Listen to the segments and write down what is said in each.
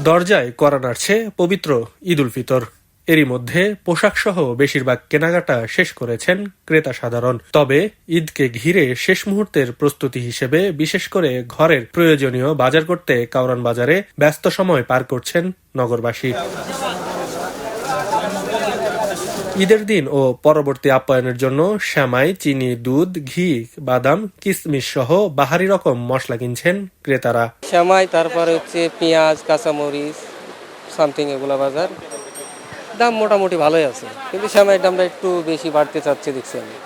দরজায় কড়া নাড়ছে পবিত্র ঈদ উল ফিতর। এরই মধ্যে পোশাকসহ বেশিরভাগ কেনাকাটা শেষ করেছেন ক্রেতা সাধারণ। তবে ঈদকে ঘিরে শেষ মুহূর্তের প্রস্তুতি হিসেবে বিশেষ করে ঘরের প্রয়োজনীয় বাজার করতে কাউরান বাজারে ব্যস্ত সময় পার করছেন নগরবাসী। ঈদের দিন ও পরবর্তী আপ্যায়নের জন্য সেমাই, চিনি, দুধ, ঘি, বাদাম, কিশমিশ সহ বাহারি রকম মশলা কিনছেন ক্রেতারা। সেমাই, তারপরে হচ্ছে পেঁয়াজ, কাঁচামরিচ, সামথিং এগুলা বাজার। দাম মোটামুটি ভালোই আছে, কিন্তু সেমাইয়ের দামটা একটু বেশি বাড়তে চাচ্ছে দেখছি আমি।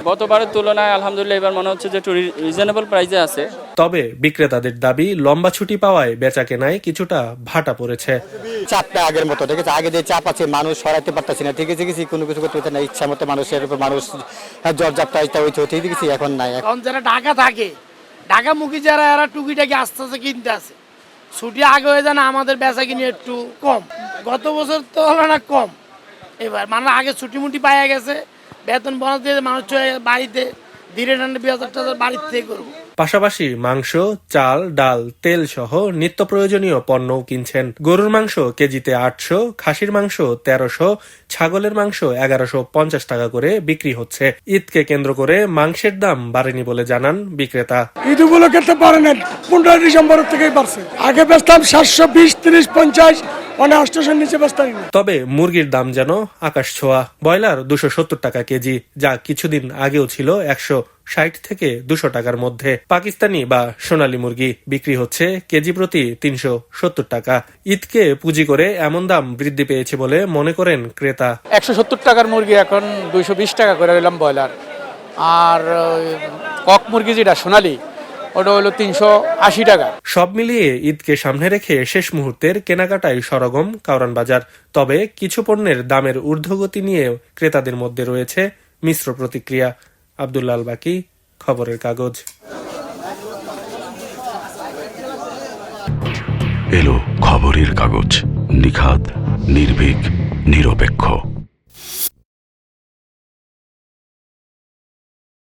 গতবারের তুলনায় আলহামদুলিল্লাহ এবার মনে হচ্ছে যে একটু রিজনেবল প্রাইসে আছে। তবে বিক্রেতাদের দাবি লম্বা ছুটি পাওয়ায় বেচা কেনায় কিছুটা ভাটা পড়েছে। চাপটা আগের মতো, ঠিক আছে, আগে যে চাপ আছে মানুষ সরাইতে পারতেছি না, ঠিক আছে, কোনো কিছু করতে পারছে না, ইচ্ছা মতো মানুষের উপর মানুষ জর্জাপটা হইতে ঠিক আছে, এখন নাই। এখন যারা ঢাকা থাকে, ঢাকামুখী যারা এরা টুকিটাকি আস্তে আস্তে কিনতে আছে, ছুটি আগে হয়ে যায় না, আমাদের বেচা কিনে একটু কম। গত বছর তো হলো না কম, এবার মানে আগে ছুটি মুটি পাইয়া গেছে, বেতন বোনাস দিয়ে মানুষ বাড়িতে ধীরে টান্ডে ২০০০ টাকা বাড়ির থেকে করবো। পাশাপাশি মাংস, চাল, ডাল, তেল সহ নিত্য প্রয়োজনীয় পণ্যও কিনছেন। গরুর মাংস কেজিতে ৮০০, খাসির মাংস ১৩০০, ছাগলের মাংস ১১৫০ টাকা করে বিক্রি হচ্ছে। ঈদকে কেন্দ্র করে মাংসের দাম বাড়েনি বলে জানান বিক্রেতা। ঈদ উপলক্ষে তো পারে না, ১৫ ডিসেম্বর থেকেই বাড়ছে। আগে বেচতাম ৭২০, ৩০, ৫০, মানে ৮০০ নিচে বেচতাম না। তবে মুরগির দাম যেন আকাশ ছোঁয়া। ব্রয়লার ২৭০ টাকা কেজি, যা কিছুদিন আগেও ছিল ১৬০ থেকে ২০০ টাকার মধ্যে। পাকিস্তানি বা সোনালী মুরগি বিক্রি হচ্ছে কেজি প্রতি ৩৭০ টাকা। ঈদকে পুঁজি করে এমন দাম বৃদ্ধি পেয়েছে বলে মনে করেন ক্রেতা। ১৭০ টাকার মুরগি এখন ২২০ টাকা করে হইলাম ব্রয়লার, আর কক মুরগি যেটা সোনালী ওটা হলো ৩৮০ টাকা। সব মিলিয়ে ঈদকে সামনে রেখে শেষ মুহূর্তের কেনাকাটায় সরগম কাউরান বাজার। তবে কিছু পণ্যের দামের ঊর্ধ্বগতি নিয়ে ক্রেতাদের মধ্যে রয়েছে মিশ্র প্রতিক্রিয়া। আব্দুল্লাহ আল বাকি, খবরের কাগজ। এলো খবরের কাগজ, নিখাত, নির্ভীক, নিরপেক্ষ।